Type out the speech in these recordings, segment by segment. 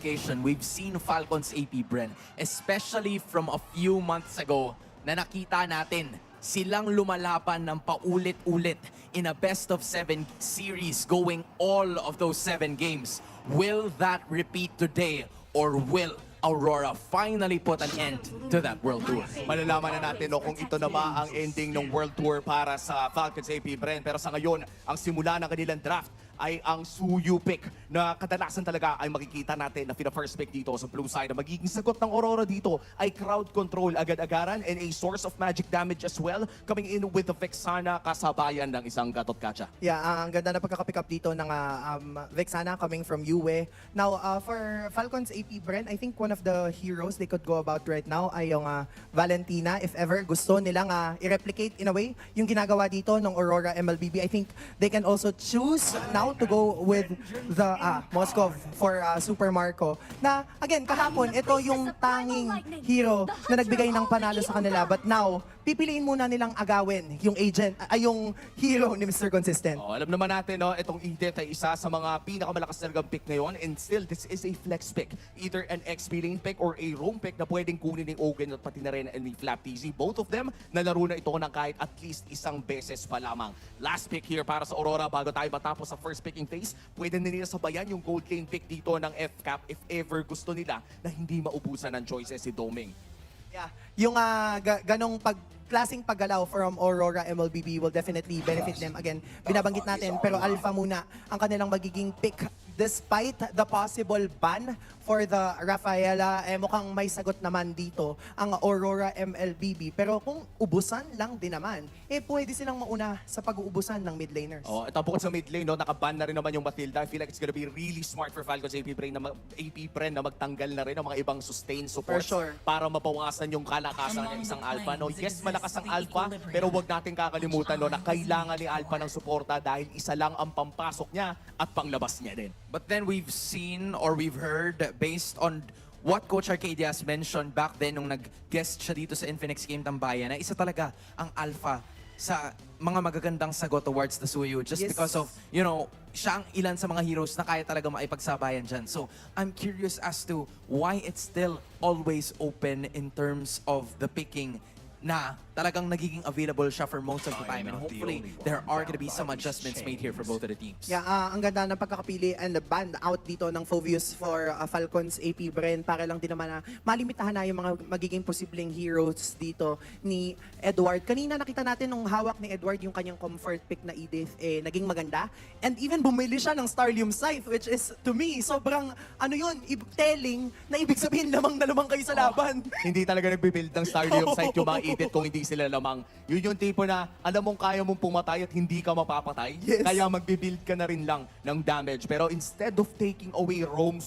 occasion, we've seen Falcons AP Bren, especially from a few months ago, na nakita natin silang lumalaban ng paulit-ulit in a best-of-7 series going all of those 7 games. Will that repeat today or will Aurora finally put an end to that World Tour? Malalaman na natin no, kung ito na ba ang ending ng World Tour para sa Falcons AP Bren. Pero sa ngayon, ang simula ng kanilang draft ay ang Suyu pick na kadalasan talaga ay makikita natin na first pick dito sa blue side. Ang magiging sagot ng Aurora dito ay crowd control agad-agaran and a source of magic damage as well, coming in with the Vexana kasabayan ng isang Gatot Kacha. Yeah, ang ganda na pagkakapick up dito ng Vexana coming from UWE. Now, for Falcons AP Bren, I think one of the heroes they could go about right now ay yung Valentina. If ever gusto nilang i-replicate in a way yung ginagawa dito ng Aurora MLBB, I think they can also choose now to go with the Moskov for Super Marco. Na, again, kahapon, ito yung tanging hero na nagbigay ng panalo sa kanila. But now, pipiliin muna nilang agawin yung agent, yung hero ni Mr. Consistent. Oh, alam naman natin, no, itong Edith ay isa sa mga pinakamalakas talagang pick ngayon and still, this is a flex pick. Either an XP lane pick or a roam pick na pwedeng kunin ni Ogen at pati na rin ni Flap TZ. Both of them, nalaro na ito ng kahit at least isang beses pa lamang. Last pick here para sa Aurora bago tayo matapos sa first picking phase. Pwede na nila sabayan yung gold lane pick dito ng FCAP if ever gusto nila na hindi maubusan ng choices si Doming. Yeah, yung ganong klaseng paggalaw from Aurora MLBB will definitely benefit them. Again, binabanggit natin, pero Alpha muna ang kanilang magiging pick despite the possible ban for the Rafaela. Mukhang may sagot naman dito ang Aurora MLBB. Pero kung ubusan lang din naman, pwede silang mauna sa pag-uubusan ng mid laners. Oh, ito bukod sa mid lane, no, nakaban na rin naman yung Matilda. I feel like it's gonna be really smart for Falcons AP Bren na magtanggal na rin ng mga ibang sustain support For sure. para mapawasan yung kalakasan ng isang Alpha. No, yes, malakas ang Alpha, pero wag natin kakalimutan no, na kailangan ni Alpha ng suporta dahil isa lang ang pampasok niya at panglabas niya din. But then we've seen or we've heard based on what Coach Arcadias mentioned back then nung nag-guest siya dito sa Infinix Game Tambayan na isa talaga ang Alpha sa mga magagandang sagot towards the Suyu just Yes. because of, you know, siya ang ilan sa mga heroes na kaya talaga maipagsabayan dyan. So, I'm curious as to why it's still always open in terms of the picking na talagang nagiging available siya for most of the time. And hopefully, there are gonna be some adjustments made here for both of the teams. Yeah, ang ganda ng pagkakapili and the band out dito ng Phoveus for Falcons AP Bren para lang din naman na malimitahan na yung mga magiging posibleng heroes dito ni Edward. Kanina nakita natin nung hawak ni Edward yung kanyang comfort pick na Edith, naging maganda. And even bumili siya ng Starlium Scythe, which is to me, sobrang ano yun, telling na ibig sabihin lamang na lamang kayo sa laban. Hindi talaga nagbibuild ng Starlium Sight yung mga Edith kung hindi sila lamang. Yun yung tipo na alam mong kaya mong pumatay at hindi ka mapapatay. Yes. Kaya magbibuild ka na rin lang ng damage. Pero instead of taking away roam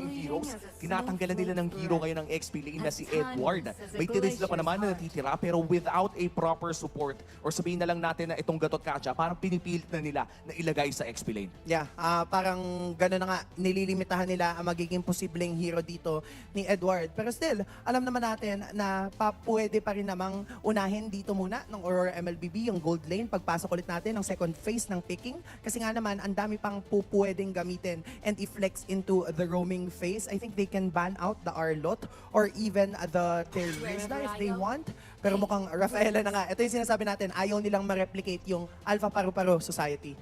heroes, tinatanggalan nila ng hero ngayon ng XP lane na si Edward. May Tirisla pa naman na natitira pero without a proper support or sabihin na lang natin na itong Gatot Kacha, parang pinipilit na nila na ilagay sa XP lane. Yeah, parang gano'n na nga, nililimitahan nila ang magiging posibleng hero dito ni Edward. Pero still, alam naman natin na pwede pa rin namang unahin dito muna ng Aurora MLBB, yung gold lane, pagpasok ulit natin ng second phase ng picking. Kasi nga naman, ang dami pang pwedeng gamitin and i-flex into the roaming phase. I think they can ban out the Arlot or even the Terizla if they want. Pero mukhang Rafaela na nga. Ito yung sinasabi natin, ayaw nilang ma-replicate yung Alpha Paru-Paro Society.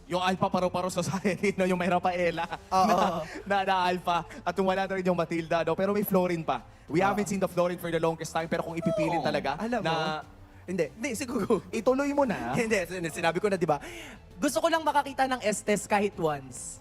Yung Alpha Paro-Paro Society, no, yung may Rafaela na Alpha at yung wala na rin yung Matilda. No? Pero may Florin pa. We haven't seen the Florin for the longest time pero kung ipipilit talaga Alam mo, na hindi, siguro. ituloy mo na. Hindi, sinabi ko na, di ba? Gusto ko lang makakita ng Estes kahit once.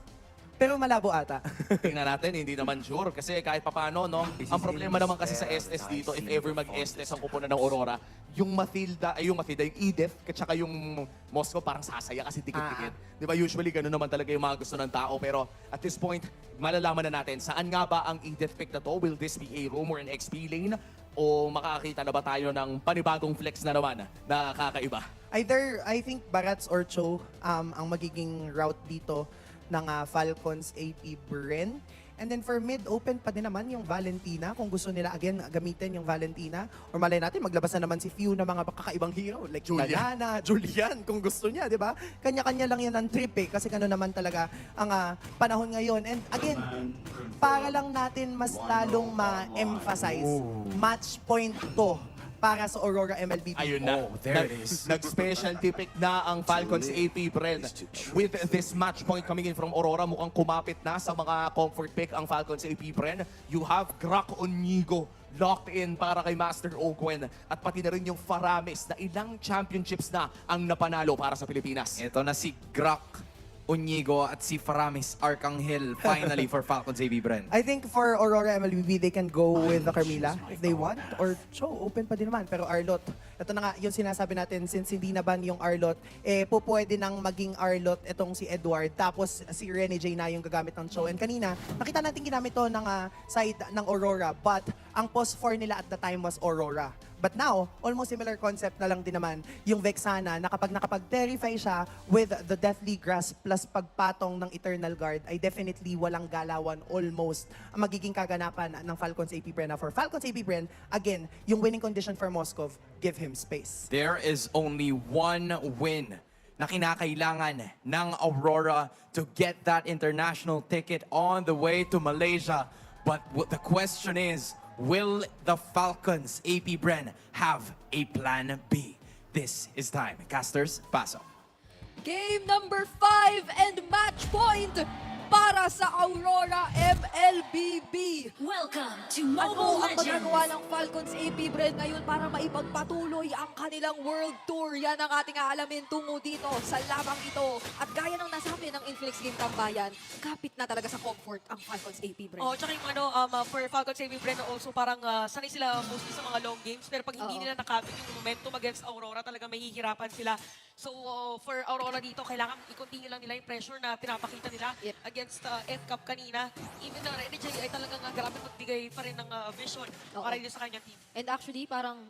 Pero malabo ata. Tingnan natin, hindi naman sure. Kasi kahit papano, no? Ang problema naman kasi sa Estes dito, if ever mag-Estes ang kupunan ng Aurora, yung Matilda, yung Edith, at saka yung Moscow parang sasaya kasi dikit-dikit. Di ba usually ganun naman talaga yung mga gusto ng tao. Pero at this point, malalaman na natin, saan nga ba ang Edith pick na to? Will this be a roam or an XP lane? O makakakita na ba tayo ng panibagong flex na naman na kakaiba? Either, I think, Barats or Cho ang magiging route dito ng Falcons AP Bren. And then for mid, open pa din naman yung Valentina. Kung gusto nila, again, gamitin yung Valentina. Or malay natin, maglabas na naman si Few na mga kakaibang hero. Like Diana, Julian, kung gusto niya, di ba? Kanya-kanya lang yan ang trip eh. Kasi kano naman talaga ang panahon ngayon. And again, para lang natin mas lalong ma-emphasize, match point to para sa Aurora MLBB. Ayun na. there it is. Nag-specialty pick na ang Falcons AP Bren. With this match point coming in from Aurora, mukhang kumapit na sa mga comfort pick ang Falcons AP Bren. You have Grak Onigo locked in para kay Master Ogwen. At pati na rin yung Faramis na ilang championships na ang napanalo para sa Pilipinas. Ito na si Grak Onigo at si Faramis Arcangel finally for Falcons AB Bren. I think for Aurora MLBB, they can go with the Carmilla if they want. Or, open pa din naman. Pero Arlot, ito na nga yung sinasabi natin, since hindi na ban yung Arlot, po pwede nang maging Arlot itong si Edward. Tapos si Rene J na yung gagamit ng Cho. And kanina, nakita natin ginamit to ng side ng Aurora. But ang post 4 nila at the time was Aurora. But now, almost similar concept na lang din naman yung Vexana na kapag nakapag-terrify siya with the Deathly Grasp plus pagpatong ng Eternal Guard ay definitely walang galawan almost ang magiging kaganapan ng Falcons AP Bren. Now for Falcons AP Bren, again, yung winning condition for Moskov, give him space. There is only one win na kinakailangan ng Aurora to get that international ticket on the way to Malaysia. But the question is, will the Falcons AP Bren have a plan B? This is time. Casters, paso. Game number 5 and match point para sa Aurora MLBB. Welcome to Ano Mobile ang magagawa Legends! ng Falcons AP Bren ngayon para maipagpatuloy ang kanilang World Tour? Yan ang ating aalamin tungo dito sa labang ito. At gaya ng nasabi ng Infinix Game Tambayan, kapit na talaga sa comfort ang Falcons AP Bren. Oh, tsaka yung for Falcons Saving Bren also parang sanay sila mostly sa mga long games pero pag hindi Oo. nila nakapit yung momentum against Aurora talaga mahihirapan sila. So for Aurora dito kailangan i-continue lang nila yung pressure na pinapakita nila Yep. against F-Cup kanina. Even na Rene J ay talagang grabe magbigay pa rin ng vision Oo. para dito sa kanyang team. And actually, parang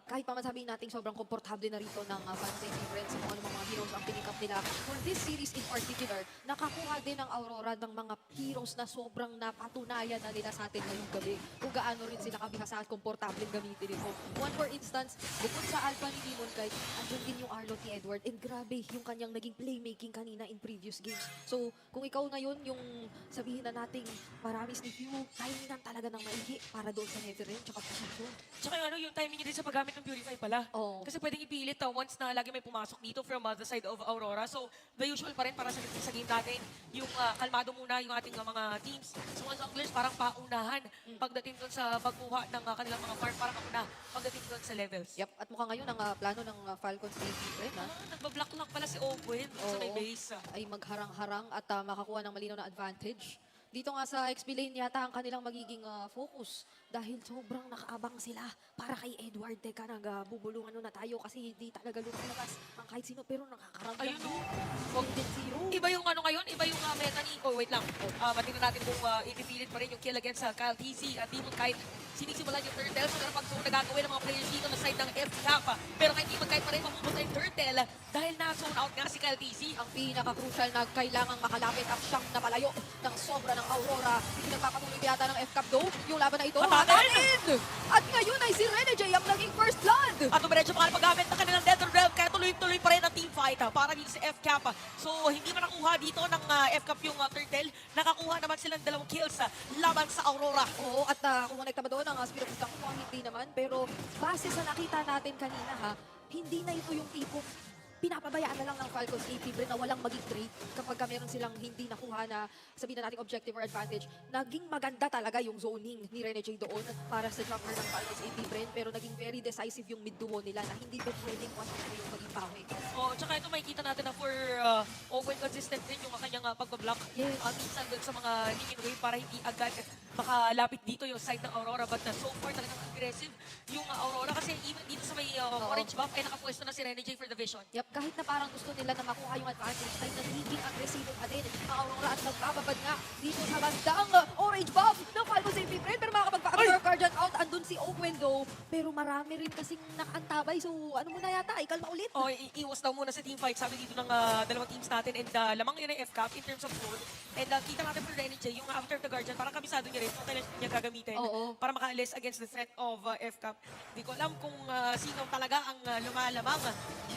kahit pa man sabihin natin sobrang komportable na rito ng Falcons AP Bren sa kung ano mga heroes ang pinikap nila. For this series in particular, nakakuha din ng Aurora ng mga heroes na sobrang napatunayan na nila sa atin ngayong gabi. Kung gaano rin sila kabihasa at komportable gamitin ito. One for instance, bukod sa Alpha ni Demon Kite, andun din yung Arlot ni Edward. And grabe yung kanyang naging playmaking kanina in previous games. So, kung ikaw ngayon yung sabihin na nating Faramis ni Few, timing talaga ng maigi para doon sa Nether Realm tsaka position. Tsaka yung timing niya din sa paggamit ng Purify pala. Oo. Kasi pwedeng ipilit once na lagi may pumasok dito from the side of Aurora. So, the usual pa rin para sa game natin, yung kalmado muna yung ating mga teams. So, mga junglers parang paunahan pagdating doon sa pagkuha ng kanilang mga farm, parang kauna pagdating doon sa levels. Yep, at mukhang ngayon ang plano ng Falcons AP Bren Nagbablock lang pala si Owen sa may Oo. base. ay magharang-harang at makakuha ng malinaw na advantage. Dito nga sa XP lane yata ang kanilang magiging focus dahil sobrang nakaabang sila para kay Edward. Teka, nagbubulungan na tayo kasi hindi talaga lumalabas ang kahit sino pero nakakaramdam. Ayun, oh. Huwag din zero. Iba yung ngayon, iba yung meta ni... Oh, wait lang. Matignan natin kung ipipilit pa rin yung kill against Kyle TC at Demon Kite. Sinisimulan yung turtle. So, pero pag nagagawin ng mga players dito na side ng F-Cap. Pero kay Demon Kite pa rin mapupunta yung turtle dahil na-zone out nga si Kyle TC. Ang pinaka-crucial na kailangang makalapit ang siyang napalayo ng sobra ng Aurora. Pinagpapatuloy yata ng F-Cup though. Yung laban na ito, Matagal! hatakin! At ngayon ay si Rene J ang naging first blood. At dumiretso pa nga paggamit ng kanilang Nether Realm kaya tuloy-tuloy pa rin ang team fight para dito sa F-Cap. So hindi pa nakuha dito ng F-Cap yung turtle. Nakakuha naman silang 2 kills laban sa Aurora. Oo, at kung connect ba doon ang Spirit of Star, mukhang hindi naman. Pero base sa nakita natin kanina hindi na ito yung tipong pinapabayaan na lang ng Falcons AP Bren na walang maging trade kapag meron silang hindi nakuha na sabihin na natin objective or advantage. Naging maganda talaga yung zoning ni Rene J doon para sa jumper ng Falcons AP Bren pero naging very decisive yung mid duo nila na hindi ba pwedeng yung maging pawi. Oh, tsaka ito makikita natin na for Owen consistent din yung kanyang pagbablock. Yes. Minsan doon sa mga minion wave para hindi agad makalapit dito yung side ng Aurora. But so far talagang aggressive yung Aurora kasi even dito sa may orange buff ay nakapwesto na si Rene J for the vision. Yep, kahit na parang gusto nila na makuha yung advantage, ay nagiging agresibo pa din ang Aurora at nagbababad nga dito sa bandang orange buff ng Falcons AP Bren. Pero makakapagpa-absorb Guardian out, andun si Owen though. Pero marami rin kasing nakaantabay. So ano muna yata, ikalma ulit. O, iwas daw muna sa team fight, sabi dito ng dalawang teams natin. And lamang yun ang FCAP in terms of goal. And kita natin for Rene J, yung after the Guardian, parang kabisado niya rin kung kailan niya gagamitin Oo. para makaalis against the threat of FCAP. Hindi ko alam kung sino talaga ang lumalamang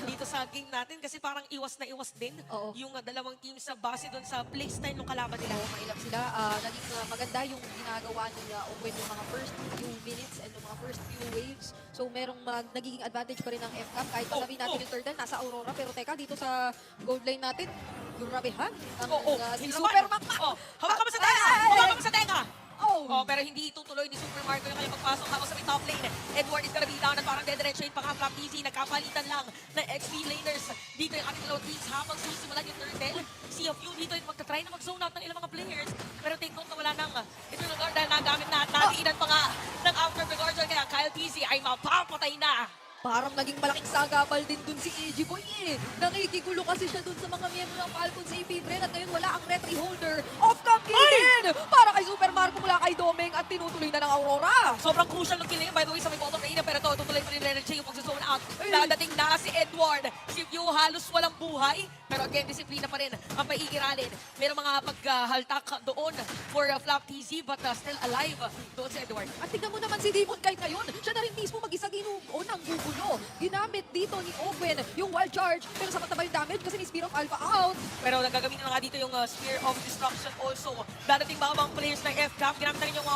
dito sa game natin kasi parang iwas na iwas din Oo. yung dalawang teams sa base doon sa playstyle ng kalaban nila. Oo, mailap sila. Naging maganda yung ginagawa nila Owen yung mga first few minutes and yung mga first few waves. So merong nagiging advantage pa rin ng FCAP kahit sabihin natin yung third nasa Aurora. Pero teka, dito sa gold line natin, grabehan. Ang si Hindi Super naman. Mac. Hawak ka mo sa tenga! Hawak ka mo sa tenga! Oh. Pero hindi itutuloy ni Super Marco yung kanyang pagpasok ako sa may top lane. Edward is gonna be down at parang dediretso yung pang-flap easy. Nagkapalitan lang ng XP laners. Dito yung ating dalawang teams habang sisimulan yung turtle. Sea of You dito yung magta-try na mag-zone out ng ilang mga players. Pero take note na wala nang Eternal Guard dahil nagamit na at natiinan pa nga ng After the Guardian. Kaya Kyle TZ ay mapapatay na. Parang naging malaking sagabal din dun si AJ Boy eh. Nakikigulo kasi siya dun sa mga miyembro ng Falcons AP Bren at ngayon wala ang retry holder. Off-cam kill din! Para kay Super Marco mula kay Domeng at tinutuloy na ng Aurora. Sobrang crucial ng killing by the way sa may bottom lane pero ito tutuloy pa rin Rene J yung pag-zone out. Dadating na si Edward. Si View halos walang buhay pero again disiplina pa rin ang paigiralin. Merong mga paghaltak doon for Flap TZ but still alive doon si Edward. At tingnan mo naman si Demon Kite ngayon. Siya na rin mismo mag-isa ginuo ng gugulo. Ginamit dito ni Owen yung wild charge pero sapat na ba yung damage kasi ni Spear of Alpha out. Pero nagagamitin na nga dito yung Spear of Destruction also. Dadating mga bang players ng FCAP. Ginamit na rin yung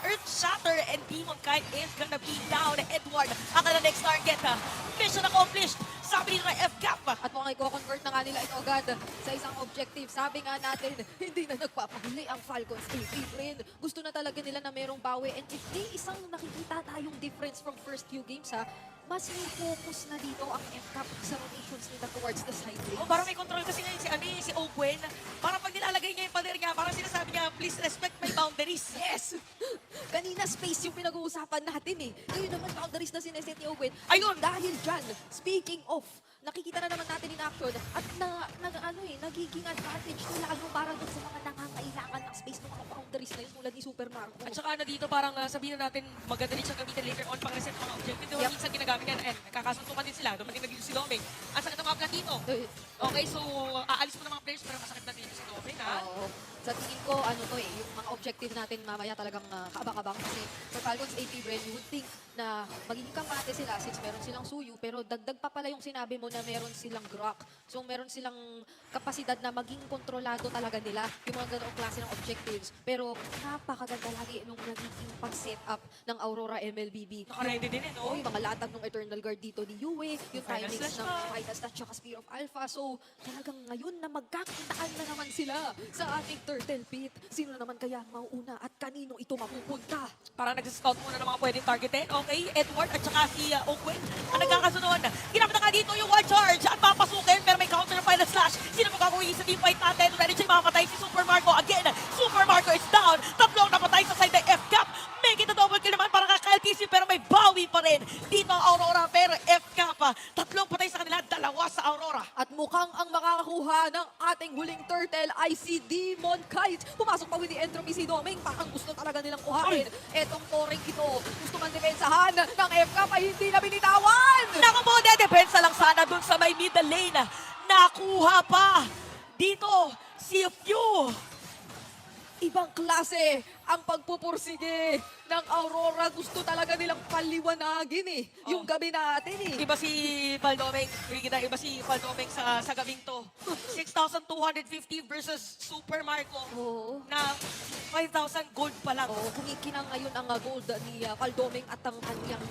Earth Shatter and Demon Kite is gonna be down. Edward, ang kanilang next target. Mission accomplished. Sabi nila ng FCAP. At mukhang i-convert na nga nila ito agad sa isang objective. Sabi nga natin, hindi na nagpapahuli ang Falcons AP Bren. Gusto na talaga nila na merong bawi. And if di isang nakikita tayong difference from first few games ha, mas may focus na dito ang FCAP sa rotations nila towards the side Oh, lanes. parang may control kasi ngayon si Owen. Parang pag nilalagay niya yung pader niya, parang sinasabi niya, please respect my boundaries. Yes! Kanina space yung pinag-uusapan natin eh. Ngayon naman boundaries na sineset ni Owen. Ayun! Dahil dyan, speaking of, nakikita na naman natin in action at nagiging advantage to lalo para dun sa mga nangangailangan ng space ng mga boundaries na yun tulad ni Super Marco. At saka dito parang sabihin na natin maganda rin siyang gamitin later on pang reset ng mga objective. Diba minsan ginagamit yan and nagkakasuntukan din sila. Dumating na dito si Domeng. Ang sakit ng mga plan dito. Okay, so aalis mo ng mga players pero masakit na dito si Domeng ha. Oo. Sa tingin ko, yung mga objective natin mamaya talagang kaabang-abang kasi for Falcons AP Bren, you would think na magiging kampante sila since meron silang Suyu, pero dagdag pa pala yung sinabi mo na meron silang Grok. So meron silang kapasidad na maging kontrolado talaga nila yung mga ganoong klase ng objectives. Pero napakaganda lagi nung nagiging pag-set up ng Aurora MLBB. Naka-ready din eh, Oo, no? yung mga latag ng Eternal Guard dito ni Yue, yung Final timings Slash ng pa. Final Slash at Spear of Alpha. So, talagang ngayon na magkakitaan na naman sila sa ating Turtle Pit. Sino naman kaya ang mauuna at kanino ito mapupunta? Parang nag-scout muna ng mga pwedeng targetin. Okay, Edward at saka si Owen ang nagkakasunod. Ginamit na nga dito yung one charge at papasukin pero may counter na Final Slash. Sino pa gagawin sa team fight natin? Ready siya mapatay si Super Marco. Again, Super Marco is down. Tatlong napatay sa side ng FCAP. Make it a double kill naman para kay Kyle TC pero may bawi pa rin dito ang Aurora pero FCAP. Tatlong patay sa kanila, dalawa sa Aurora. At mukhang ang makakakuha ng ating huling turtle ay si Demon Kite. Pumasok pa with the entropy si Domeng. Parang gusto talaga nilang kuhain. Etong Toreng ito, gusto man depensahan ng FCAP ay hindi na binitawan. Naku po, depensa lang sana dun sa may middle lane. Nakuha pa dito si Few. Ibang klase ang pagpupursige ng Aurora. Gusto talaga nilang paliwanagin eh. Yung gabi natin eh. Iba si Paldomeng, iba si Paldomeng sa gabing to. 6,250 versus Super Marco Oo. na 5,000 gold pa lang. Oo, kumikinang ngayon ang gold ni Paldomeng at ang kanyang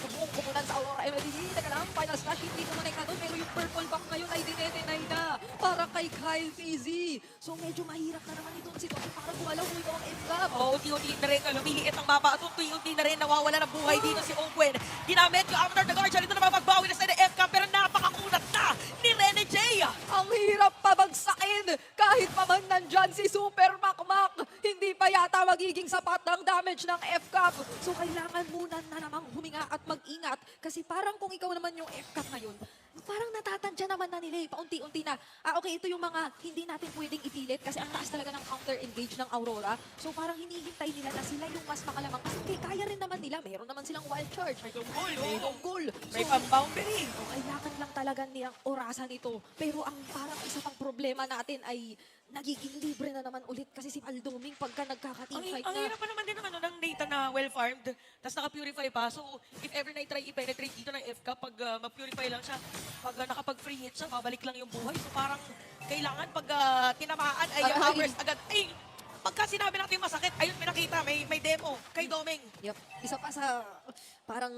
buong kupunan sa Aurora MLB. Teka lang, Final Slash hindi kumunay ka doon pero yung purple buff ngayon ay dinedenay na para kay Kyle TZ. So medyo mahirap na naman itong sitwasyon para gumalaw kung ito ang FCAP. Oo, unti-unti na rin lumiliit ang mapa at unti-unti na rin nawawala ng buhay dito si Owen. Ginamit yung After the Guardian, ito na mapagbawi na sa FCAP pero napakakunat na ni Rene J. Ang hirap pabagsakin kahit pa man nandyan si Super Makmak. Hindi pa yata magiging So kailangan muna na namang huminga at mag-ingat kasi parang kung ikaw naman yung FCAP ngayon, parang natatantya naman na nila paunti-unti na, okay, ito yung mga hindi natin pwedeng ipilit kasi ang taas talaga ng counter-engage ng Aurora. So parang hinihintay nila na sila yung mas makalamang kasi kaya rin naman nila, meron naman silang wild charge. May tunggol. May pang-boundary. So, kailangan lang talaga nilang orasan ito. Pero ang parang isa pang problema natin ay nagiging libre na naman ulit kasi si Aldoming pagka nagkaka-teamfight Ang na. hirap pa naman din ng, ng data na well-farmed, tapos naka-purify pa. So, if ever na-try i-penetrate dito ng FK, pag ma-purify lang siya, pag nakapag-free hit siya, babalik lang yung buhay. So, parang kailangan pag tinamaan ay Ay. hours agad. Ay, pagka sinabi natin yung masakit, ayun, pinakita, may demo kay Doming. Yep. Isa pa sa parang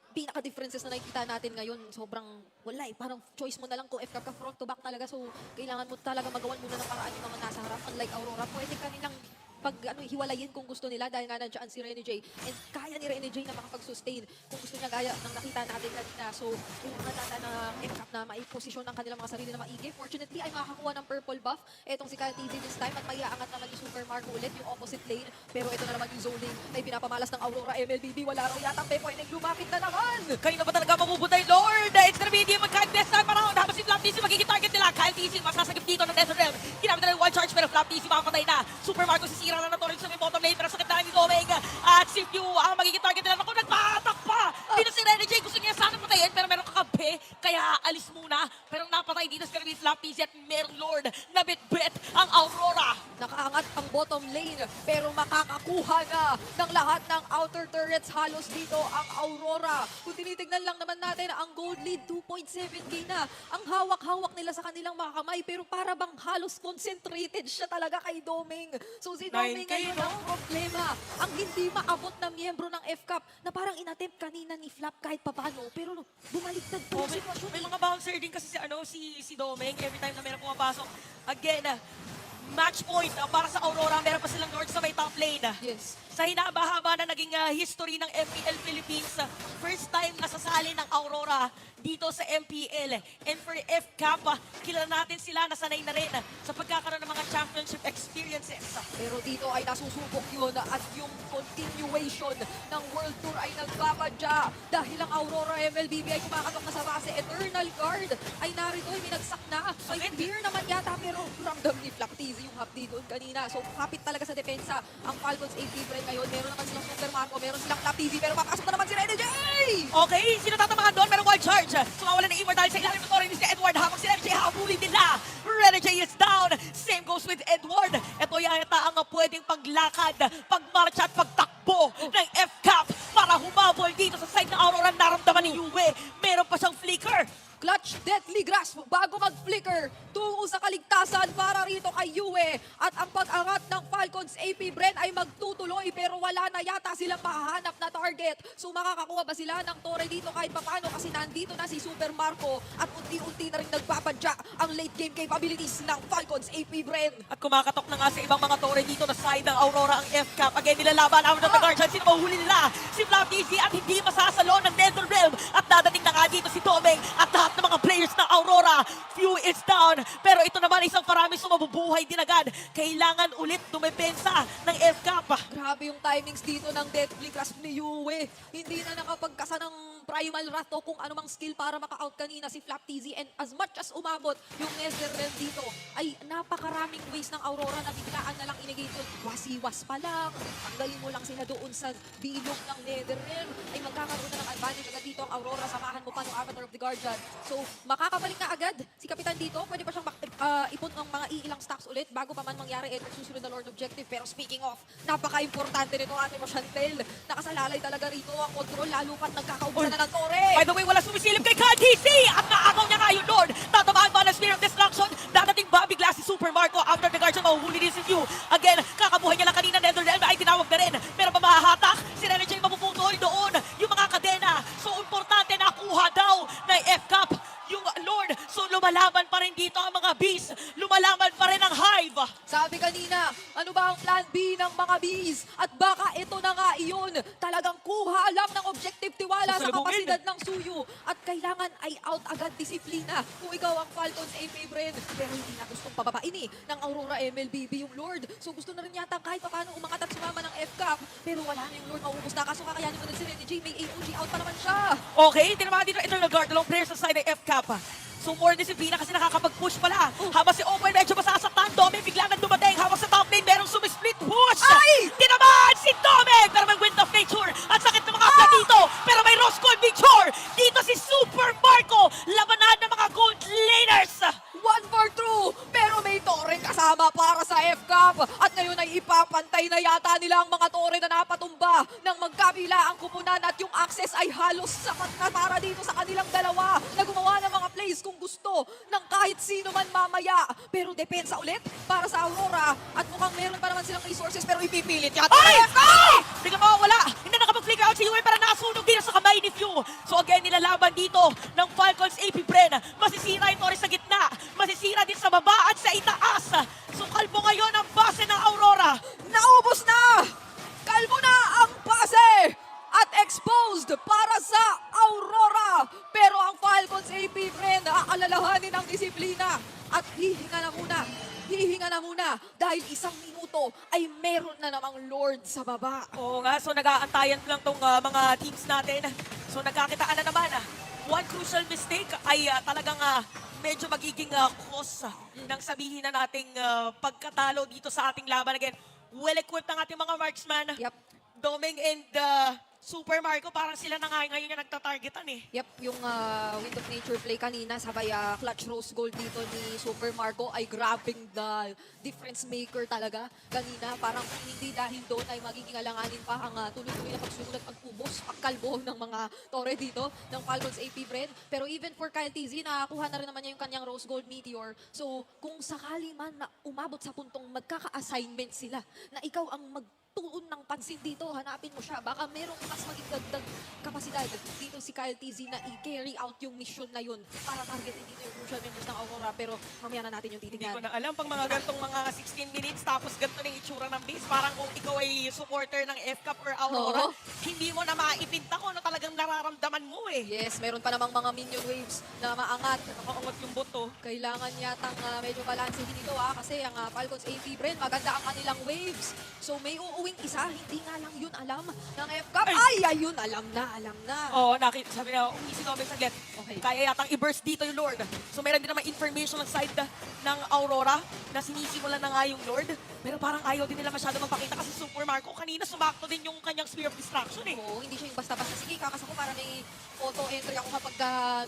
pinaka-differences na nakikita natin ngayon, sobrang wala eh. Parang choice mo na lang kung FCAP ka front to back talaga. So, kailangan mo talaga magawan muna ng paraan yung mga nasa harap. Unlike Aurora, pwede ka nilang hiwalayin kung gusto nila dahil nga nandiyan si Rene J. And kaya ni Rene J na makapag-sustain kung gusto niya gaya ng nakita natin kanina. So, kailangan natin na FCAP na maiposisyon ng kanilang mga sarili na maigi. Fortunately, ay makakakuha ng purple buff. Etong si Kyle TZ this time at maiaangat naman yung Super Marco ulit, yung opposite lane. Pero ito na naman yung zoning na pinapamalas ng Aurora MLBB. Wala raw yata pwedeng lumapit na naman. Kanina ba talaga mabubutay, Lord? It's gonna be the magkain best time para habang si Flap TC magiging target nila. Kyle TC masasagip dito ng Netherrealm. Ginamit na yung one charge pero Flap TC makakatay na. Super Marco sisira na torrent sa may bottom lane pero sakit na ni Doming. At si Pew ang magiging target nila. Naku, nagpatak pa! Dito si Rene J gusto niya sana patayin pero meron kakabe. Kaya alis muna. Pero napatay dito si Karabin Flap TC at merong Lord na bit-bit ang Aurora. Nakaangat ang bottom lane pero makakakuha na ng lahat ng outer turrets halos dito ang Aurora. Kung tinitignan lang naman natin ang gold lead 2.7k na ang hawak-hawak nila sa kanilang mga kamay pero para bang halos concentrated siya talaga kay Doming. So si Doming 9K, ngayon ang problema. Ang hindi maabot na miyembro ng FCAP na parang inattempt kanina ni Flap kahit papano pero bumaliktad po ang sitwasyon. May mga bouncer din kasi si Doming every time na meron pumapasok. Again, match point para sa Aurora. Meron pa silang Lord sa may top lane. Yes. Sa hinaba-haba na naging history ng MPL Philippines, first time nasasali ng Aurora dito sa MPL. And for FCAP, kilala natin sila, nasanay na rin sa pagkakaroon ng mga championship experiences. Pero dito ay nasusubok yun at yung continuation ng World Tour ay nagbabadya dahil ang Aurora MLBB ay kumakatok na sa base. Eternal Guard ay narito, ay minagsak na. May beer naman yata pero ramdam ni Flap TZ yung hapdi doon kanina. So kapit talaga sa depensa ang Falcons AP Brand ngayon. Meron naman silang Super Marco, meron silang Flap TZ pero papasok na naman si Rene J! Okay, sino tatamahan doon? Merong wild charge. Sumawala ng Immortal sa ilalim ng torre ni si Edward. Habang si Rene J habulin nila. Rene J is down. Same goes with Edward. Ito yata ang pwedeng paglakad, pagmarcha at pagtakbo ng FCAP para humabol dito sa side ng Aurora. Naramdaman ni Yue. Meron pa siyang flicker. Clutch Deathly Grasp bago mag-flicker tungo sa kaligtasan para rito kay Yue. At ang pag-angat ng Falcons AP Bren ay magtutuloy pero wala na yata silang mahahanap na target. So makakakuha ba sila ng tore dito kahit papano kasi nandito na si Super Marco at unti-unti na rin nagpapadya ang late game capabilities ng Falcons AP Bren. At kumakatok na nga sa ibang mga tore dito na side ng Aurora ang FCAP. Again, nilalaban out of the guard. Sino mahuli nila? Si Flap TZ at hindi masasalo ng Netherrealm. At dadating na nga dito si Doming at lahat ng mga players ng Aurora. Few is down. Pero ito naman isang paramis na mabubuhay din agad. Kailangan ulit dumepensa ng FCAP. Grabe yung timings dito ng Deathly Grasp ni Yue. Hindi na nakapagkasa ng Primal Wrath o kung anumang skill para maka-out kanina si Flap TZ. And as much as umabot yung Netherrealm dito, ay napakaraming ways ng Aurora na biglaan na lang inigate yun. Wasiwas pa lang. Tanggalin mo lang sila doon sa bilog ng Netherrealm. Ay magkakaroon na ng advantage agad dito ang Aurora. Samahan mo pa ng Avatar of the Guardian. So makakabalik na agad si Kapitan dito. Pwede pa siyang ipon ng mga iilang stacks ulit bago pa man mangyari at susunod na Lord Objective. Pero speaking of, napaka-importante nito ate mo Chantel. Nakasalalay talaga rito ang control lalo pat nagkakaubusan na ng tore. By the way, wala sumisilip kay Kyle TC at naakaw niya nga yung Lord. Tatamaan ba ng Spear of Destruction? Dadating ba bigla si Super Marco after the Guardian mahuhuli din si Few. Again, kakabuhay niya lang kanina Netherrealm ay tinawag na rin. Pero ba mahahatak? Si Rene J mapuputol doon yung mga kadena. So importante na kuha daw ng FCAP yung Lord. So lumalaban pa rin dito ang mga Bees. Lumalaban pa rin ang Hive. Sabi kanina, ano ba ang plan B ng mga Bees? At baka ito na nga iyon. Talagang kuha lang ng objective tiwala sa Sasalubungin. kapasidad ng Suyu. At kailangan ay out agad disiplina kung ikaw ang Falcons AP Bren. Pero hindi na gustong pababain ng Aurora MLBB yung Lord. So gusto na rin yata kahit paano umangat at sumama ng FCAP. Pero wala na yung Lord, mauubos na. Kaso kakayanin mo na si Renny J. May AOG out pa naman siya. Okay, tinamaan dito Eternal Guard, dalawang players sa side ng FCAP. So more disiplina kasi nakakapag-push pala. Habang si Open medyo masasaktan, Doming bigla nang dumating. Hawak sa top lane, merong sumisplit push. Ay! Tinamaan si Doming! Pero may Wind of Nature. At sakit ng mga apla dito. Pero may Rose Gold Nature. Dito si Super Marco. Labanan ng mga gold laners. 1 for 2, pero may Torre kasama para sa FCAP. At ngayon ay ipapantay na yata nila ang mga Torre na napatumba nang magkabila ang kupunan at yung access ay halos sapat na para dito sa kanilang dalawa na gumawa ng mga plays kung gusto ng kahit sino man mamaya. Pero depensa ulit para sa Aurora at mukhang meron pa naman silang resources pero ipipilit yata Ay! ng FCAP! Bigla mawawala. Hindi nakapag-flick out si Yue para nasunog din sa kamay ni Few. So again, nilalaban dito ng Falcons AP Bren. Masisira yung Torre sa gitna. Masisira din sa baba at sa itaas. So kalbo ngayon ang base ng Aurora. Naubos na! Kalbo na ang pase! At exposed para sa Aurora. Pero ang Falcons AP Bren, aalalahanin ang disiplina. At hihinga na muna dahil 1 minuto ay meron na namang Lord sa baba. Oo nga, so nag-aantayan lang tong mga teams natin. So nagkakitaan na naman. One crucial mistake ay talagang medyo magiging cause ng sabihin na nating pagkatalo dito sa ating laban. Again, well-equipped ang ating mga marksman. Yep. Doming and Super Marco, parang sila na nga ngayon yung nagtatargetan eh. Yep, yung Wind of Nature play kanina, sabay clutch rose gold dito ni Super Marco ay grabbing the difference maker talaga. Kanina, parang kung hindi dahil doon ay magiging alanganin pa ang tuloy-tuloy na pagsunod at pag-ubos, pagkalbo ng mga Torre dito ng Falcons AP Bren. Pero even for Kyle TZ, nakakuha na rin naman niya yung kanyang Rose Gold Meteor. So, kung sakali man na umabot sa puntong magkaka-assignment sila na ikaw ang magtuon ng pansin dito, hanapin mo siya. Baka merong mas maging dagdag kapasidad dito si Kyle TZ na i-carry out yung mission na yun para targetin dito yung crucial members ng Aurora. Pero mamaya na natin yung Hindi titignan. ko na alam pang mga gantong mga 16 minutes tapos ganito na yung itsura ng base. Parang kung ikaw ay supporter ng FCAP or Aurora, Oo. hindi mo na maipinta kung ano talagang nararamdaman mo eh. Yes, meron pa namang mga minion waves na maangat. Nakaangot yung boto. Kailangan yatang medyo balansehin dito kasi ang Falcons AP Bren, maganda ang kanilang waves. So may uuwing isa, hindi nga lang yun alam ng FCAP. Ay, ayun, alam na. Oo, nakita. Sabi na, umisip kami saglit. Okay. Kaya yatang i-burst dito yung Lord. So meron din naman information ng side ng Aurora na sinisimulan na nga yung Lord. Pero parang ayaw din nila masyado magpakita kasi Super Marco kanina sumakto din yung kanyang Spear of Distraction eh. Oo, hindi siya yung basta-basta. Sige, kakas ako para may auto-entry ako kapag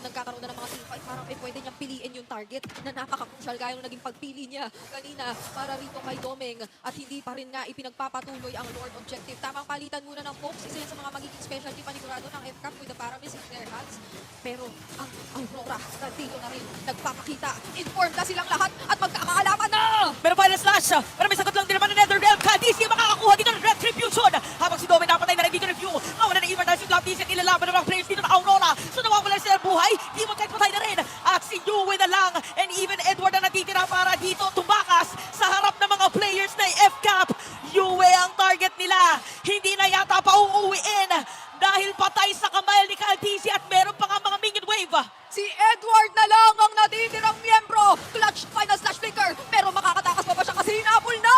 nagkakaroon na ng mga teamfight. Parang pwede niyang piliin yung target na napaka-crucial gaya nung naging pagpili niya kanina para rito kay Doming at hindi pa rin nga ipinagpapatuloy ang Lord objective. Tamang palitan muna ng Fox. Isa yan sa mga magiging specialty panigurado ng FCAP with the Paramis in their hands. Pero ang Aurora nandito na rin nagpapakita. Informed na silang lahat at magkakaalaman na! Pero final slash, pero may sagot lang din naman ng NetherRealm. Kha'Zix yung makakakuha dito ng Retribution. Habang si Doming napatay na rin dito ng Few. Nawala na Ivan dahil si Cloud Decent ilalaban ng mga players dito ng Aurora. So nawawala sila ng buhay. Di mo kahit patay na rin. At si Yue na lang and even Edward na natitira para dito tumakas sa harap ng mga players na FCAP. Yue ang target nila. Hindi na yata pa uuwiin dahil patay sa kamay ni Kha'Zix at meron pa nga mga minion wave. Si Edward na lang ang natitirang miyembro. Clutch final slash flicker. Pero makakatakas pa ba siya kasi hinabol na?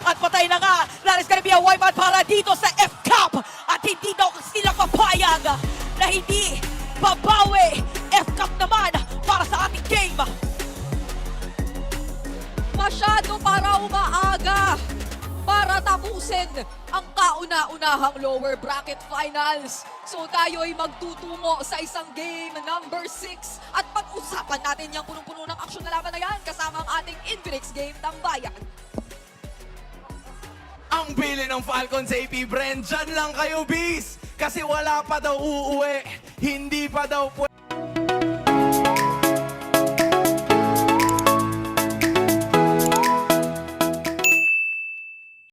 At patay na nga. That is gonna be a wipeout para dito sa FCAP. At hindi daw sila papayag na hindi babawi. FCAP naman para sa ating game. Masyado para umaaga para tapusin ang kauna-unahang lower bracket finals. So tayo ay magtutungo sa isang game number 6 at pag-usapan natin yung punong-puno ng aksyon na laban na yan kasama ang ating Infinix Game Tambayan. Ang bili ng Falcons AP Bren, dyan lang kayo, Bees! Kasi wala pa daw uuwi. Hindi pa daw